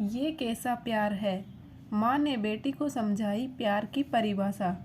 ये कैसा प्यार है। माँ ने बेटी को समझाई प्यार की परिभाषा।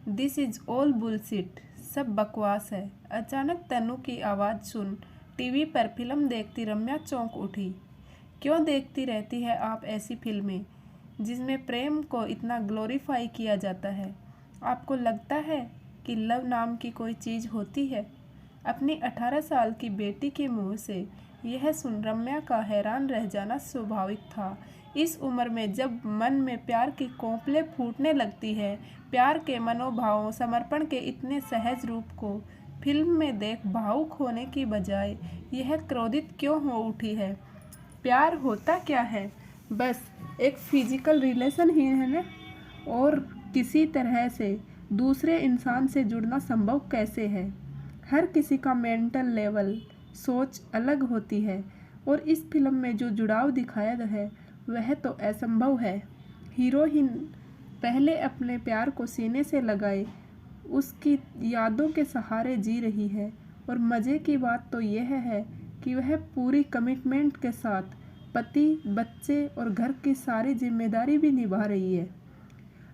दिस इज ऑल बुलशिट, सब बकवास है। अचानक तनु की आवाज़ सुन टीवी पर फिल्म देखती रम्या चौंक उठी। क्यों देखती रहती है आप ऐसी फिल्में जिसमें प्रेम को इतना ग्लोरीफाई किया जाता है? आपको लगता है कि लव नाम की कोई चीज़ होती है? अपनी 18 साल की बेटी के मुंह से यह सुन रम्या का हैरान रह जाना स्वाभाविक था। इस उम्र में जब मन में प्यार की कोंपलें फूटने लगती है, प्यार के मनोभावों, समर्पण के इतने सहज रूप को फिल्म में देख भावुक होने की बजाय यह क्रोधित क्यों हो उठी है? प्यार होता क्या है? बस एक फिजिकल रिलेशन ही है ना? और किसी तरह से दूसरे इंसान से जुड़ना संभव कैसे है? हर किसी का मेंटल लेवल, सोच अलग होती है और इस फिल्म में जो जुड़ाव दिखाया गया है वह तो असंभव है। हीरोइन पहले अपने प्यार को सीने से लगाए उसकी यादों के सहारे जी रही है और मज़े की बात तो यह है कि वह पूरी कमिटमेंट के साथ पति, बच्चे और घर की सारी जिम्मेदारी भी निभा रही है।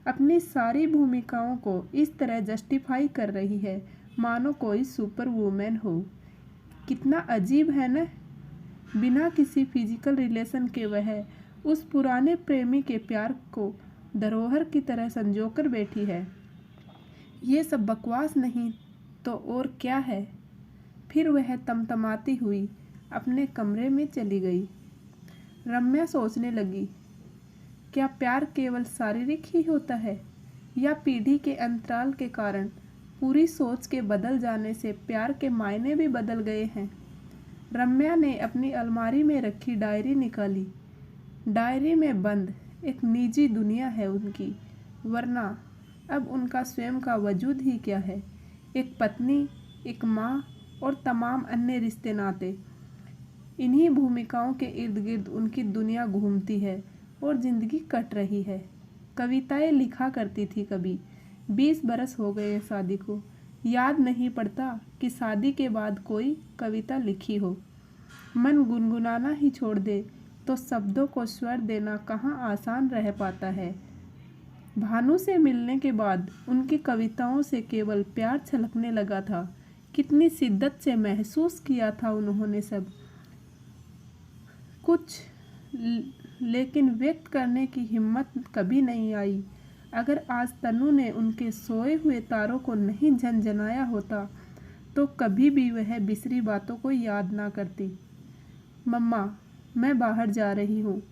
अपनी सारी भूमिकाओं को इस तरह जस्टिफाई कर रही है मानो कोई सुपर वुमेन हो। कितना अजीब है ना? बिना किसी फिजिकल रिलेशन के वह उस पुराने प्रेमी के प्यार को धरोहर की तरह संजोकर बैठी है। ये सब बकवास नहीं तो और क्या है? फिर वह तमतमाती हुई अपने कमरे में चली गई। रम्या सोचने लगी, क्या प्यार केवल शारीरिक ही होता है या पीढ़ी के अंतराल के कारण पूरी सोच के बदल जाने से प्यार के मायने भी बदल गए हैं? रम्या ने अपनी अलमारी में रखी डायरी निकाली। डायरी में बंद एक निजी दुनिया है उनकी, वरना अब उनका स्वयं का वजूद ही क्या है? एक पत्नी, एक माँ और तमाम अन्य रिश्ते नाते। इन्हीं भूमिकाओं के इर्द गिर्द उनकी दुनिया घूमती है और जिंदगी कट रही है। कविताएं लिखा करती थी कभी। 20 बरस हो गए शादी को, याद नहीं पड़ता कि शादी के बाद कोई कविता लिखी हो। मन गुनगुनाना ही छोड़ दे तो शब्दों को स्वर देना कहाँ आसान रह पाता है। भानु से मिलने के बाद उनकी कविताओं से केवल प्यार छलकने लगा था। कितनी शिद्दत से महसूस किया था उन्होंने सब कुछ, लेकिन व्यक्त करने की हिम्मत कभी नहीं आई। अगर आज तनु ने उनके सोए हुए तारों को नहीं झंझनाया होता तो कभी भी वह बिसरी बातों को याद ना करती। मम्मा, मैं बाहर जा रही हूँ,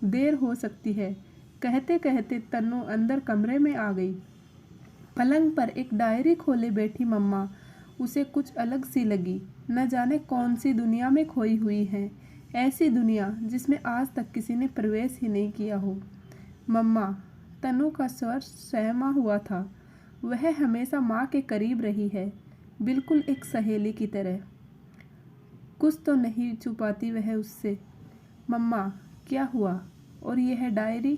देर हो सकती है। कहते कहते तनु अंदर कमरे में आ गई। पलंग पर एक डायरी खोले बैठी मम्मा उसे कुछ अलग सी लगी। न जाने कौन सी दुनिया में खोई हुई है, ऐसी दुनिया जिसमें आज तक किसी ने प्रवेश ही नहीं किया हो। मम्मा, तनु का स्वर सहमा हुआ था। वह हमेशा माँ के करीब रही है, बिल्कुल एक सहेली की तरह। कुछ तो नहीं छुपाती वह उससे। मम्मा, क्या हुआ? और यह डायरी?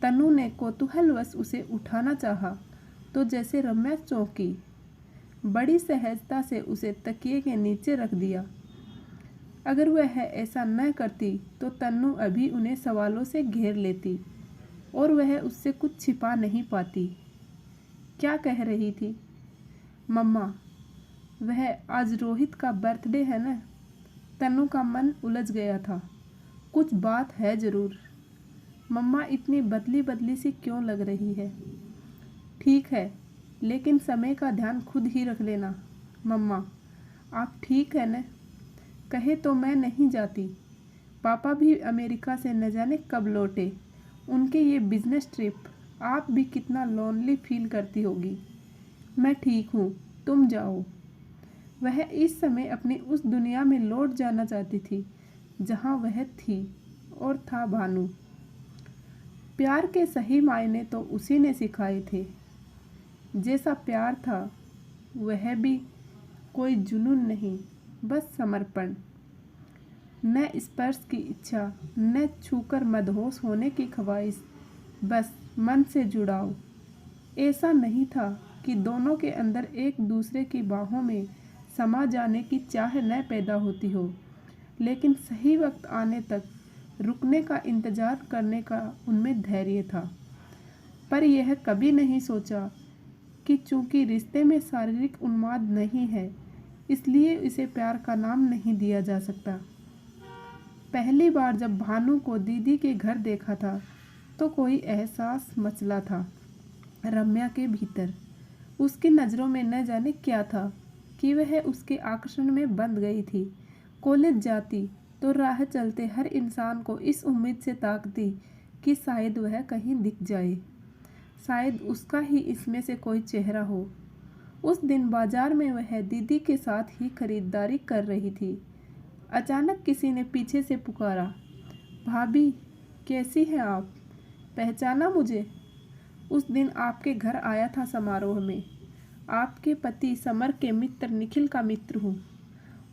तनु ने कौतूहलवश उसे उठाना चाहा तो जैसे रम्या चौंकी। बड़ी सहजता से उसे तकिए के नीचे रख दिया। अगर वह ऐसा न करती तो तन्नू अभी उन्हें सवालों से घेर लेती और वह उससे कुछ छिपा नहीं पाती। क्या कह रही थी? मम्मा, वह आज रोहित का बर्थडे है ना? तन्नू का मन उलझ गया था। कुछ बात है ज़रूर। मम्मा इतनी बदली बदली सी क्यों लग रही है? ठीक है, लेकिन समय का ध्यान खुद ही रख लेना। मम्मा, आप ठीक है न? कहे तो मैं नहीं जाती। पापा भी अमेरिका से न जाने कब लौटे। उनके ये बिजनेस ट्रिप, आप भी कितना लोनली फील करती होगी। मैं ठीक हूँ, तुम जाओ। वह इस समय अपनी उस दुनिया में लौट जाना चाहती थी जहाँ वह थी और था भानु। प्यार के सही मायने तो उसी ने सिखाए थे। जैसा प्यार था वह भी कोई जुनून नहीं, बस समर्पण। न स्पर्श की इच्छा, न छूकर मदहोश होने की ख्वाहिश, बस मन से जुड़ाव। ऐसा नहीं था कि दोनों के अंदर एक दूसरे की बाहों में समा जाने की चाह न पैदा होती हो, लेकिन सही वक्त आने तक रुकने का इंतज़ार करने का उनमें धैर्य था। पर यह कभी नहीं सोचा कि चूंकि रिश्ते में शारीरिक उन्माद नहीं है, इसलिए इसे प्यार का नाम नहीं दिया जा सकता। पहली बार जब भानु को दीदी के घर देखा था तो कोई एहसास मचला था रम्या के भीतर। उसकी नज़रों में न जाने क्या था कि वह उसके आकर्षण में बंध गई थी। कॉलेज जाती तो राह चलते हर इंसान को इस उम्मीद से ताकती कि शायद वह कहीं दिख जाए, शायद उसका ही इसमें से कोई चेहरा हो। उस दिन बाजार में वह दीदी के साथ ही खरीदारी कर रही थी। अचानक किसी ने पीछे से पुकारा, भाभी कैसी हैं आप? पहचाना मुझे? उस दिन आपके घर आया था समारोह में। आपके पति समर के मित्र निखिल का मित्र हूँ।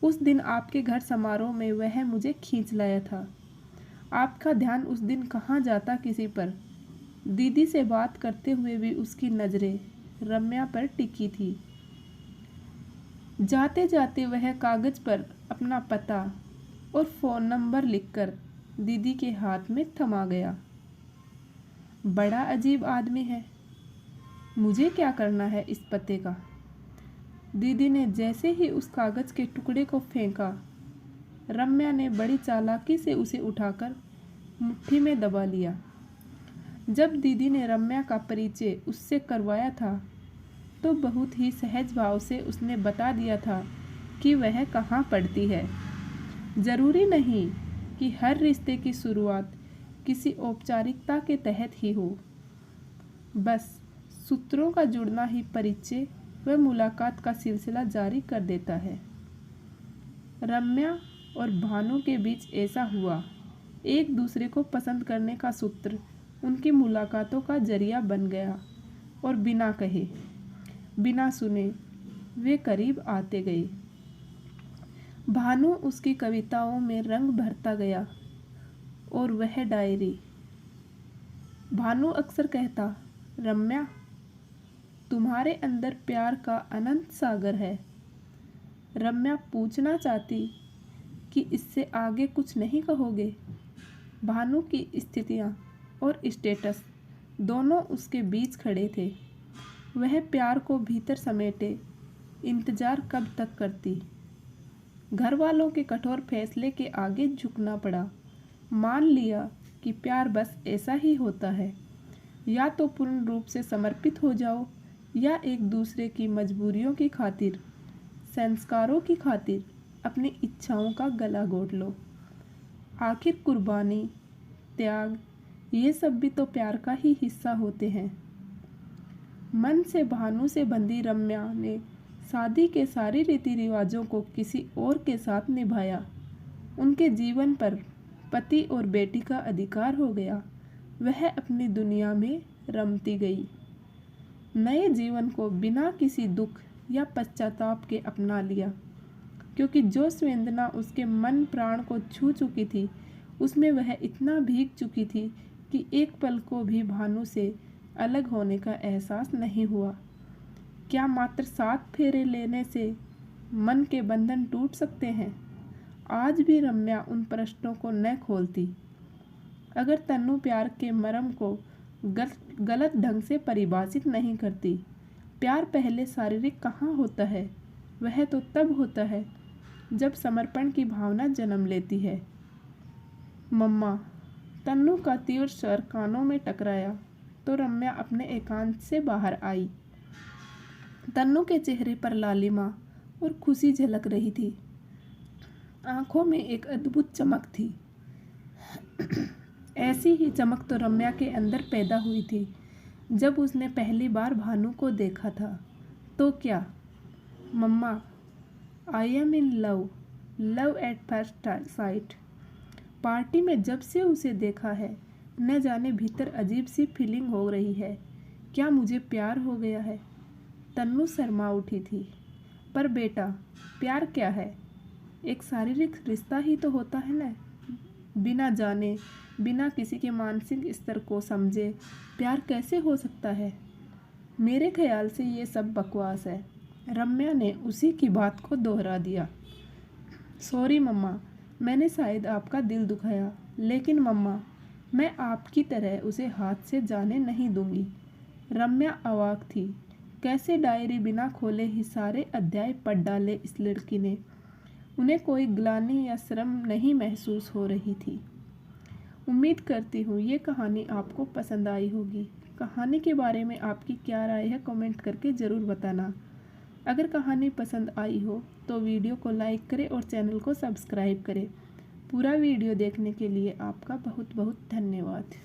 उस दिन आपके घर समारोह में वह मुझे खींच लाया था। आपका ध्यान उस दिन कहाँ जाता किसी पर। दीदी से बात करते हुए भी उसकी नज़रें रम्या पर टिकी थी। जाते जाते वह कागज़ पर अपना पता और फ़ोन नंबर लिखकर दीदी के हाथ में थमा गया। बड़ा अजीब आदमी है, मुझे क्या करना है इस पते का? दीदी ने जैसे ही उस कागज़ के टुकड़े को फेंका, रम्या ने बड़ी चालाकी से उसे उठाकर मुट्ठी में दबा लिया। जब दीदी ने रम्या का परिचय उससे करवाया था तो बहुत ही सहज भाव से उसने बता दिया था कि वह कहाँ पढ़ती है। ज़रूरी नहीं कि हर रिश्ते की शुरुआत किसी औपचारिकता के तहत ही हो, बस सूत्रों का जुड़ना ही परिचय व मुलाकात का सिलसिला जारी कर देता है। रम्या और भानु के बीच ऐसा हुआ। एक दूसरे को पसंद करने का सूत्र उनकी मुलाकातों का जरिया बन गया और बिना कहे, बिना सुने वे करीब आते गए। भानु उसकी कविताओं में रंग भरता गया और वह डायरी। भानु अक्सर कहता, रम्या तुम्हारे अंदर प्यार का अनंत सागर है। रम्या पूछना चाहती कि इससे आगे कुछ नहीं कहोगे। भानु की स्थितियाँ और स्टेटस दोनों उसके बीच खड़े थे। वह प्यार को भीतर समेटे इंतज़ार कब तक करती। घर वालों के कठोर फैसले के आगे झुकना पड़ा। मान लिया कि प्यार बस ऐसा ही होता है, या तो पूर्ण रूप से समर्पित हो जाओ या एक दूसरे की मजबूरियों की खातिर, संस्कारों की खातिर अपनी इच्छाओं का गला घोट लो। आखिर कुर्बानी, त्याग, ये सब भी तो प्यार का ही हिस्सा होते हैं। मन से भानु से बंधी रम्या ने शादी के सारे रीति रिवाजों को किसी और के साथ निभाया। उनके जीवन पर पति और बेटी का अधिकार हो गया। वह अपनी दुनिया में रमती गई। नए जीवन को बिना किसी दुख या पश्चाताप के अपना लिया, क्योंकि जो संवेदना उसके मन प्राण को छू चुकी थी, उसमें वह इतना भीग चुकी थी कि एक पल को भी भानु से अलग होने का एहसास नहीं हुआ। क्या मात्र 7 फेरे लेने से मन के बंधन टूट सकते हैं? आज भी रम्या उन प्रश्नों को न खोलती। अगर तन्नू प्यार के मर्म को गलत ढंग से परिभाषित नहीं करती। प्यार पहले शारीरिक कहाँ होता है? वह तो तब होता है जब समर्पण की भावना जन्म लेती है। मम्मा, तन्नू का तीव्र स्वर कानों में टकराया तो रम्या अपने एकांत से बाहर आई। तन्नू के चेहरे पर लालिमा और खुशी झलक रही थी। आंखों में एक अद्भुत चमक थी। ऐसी ही चमक तो रम्या के अंदर पैदा हुई थी जब उसने पहली बार भानु को देखा था। तो क्या मम्मा, I am in love, love at first sight. Party में जब से उसे देखा है, न जाने भीतर अजीब सी फीलिंग हो रही है। क्या मुझे प्यार हो गया है? तन्नू शर्मा उठी थी। पर बेटा, प्यार क्या है? एक शारीरिक रिश्ता ही तो होता है ना। बिना जाने, बिना किसी के मानसिक स्तर को समझे प्यार कैसे हो सकता है? मेरे ख्याल से ये सब बकवास है। रम्या ने उसी की बात को दोहरा दिया। सॉरी मम्मा, मैंने शायद आपका दिल दुखाया, लेकिन मम्मा, मैं आपकी तरह उसे हाथ से जाने नहीं दूंगी। रम्या अवाक थी। कैसे डायरी बिना खोले ही सारे अध्याय पढ़ डाले इस लड़की ने। उन्हें कोई ग्लानि या शर्म नहीं महसूस हो रही थी। उम्मीद करती हूँ ये कहानी आपको पसंद आई होगी। कहानी के बारे में आपकी क्या राय है कमेंट करके ज़रूर बताना। अगर कहानी पसंद आई हो तो वीडियो को लाइक करें और चैनल को सब्सक्राइब करें। पूरा वीडियो देखने के लिए आपका बहुत बहुत धन्यवाद।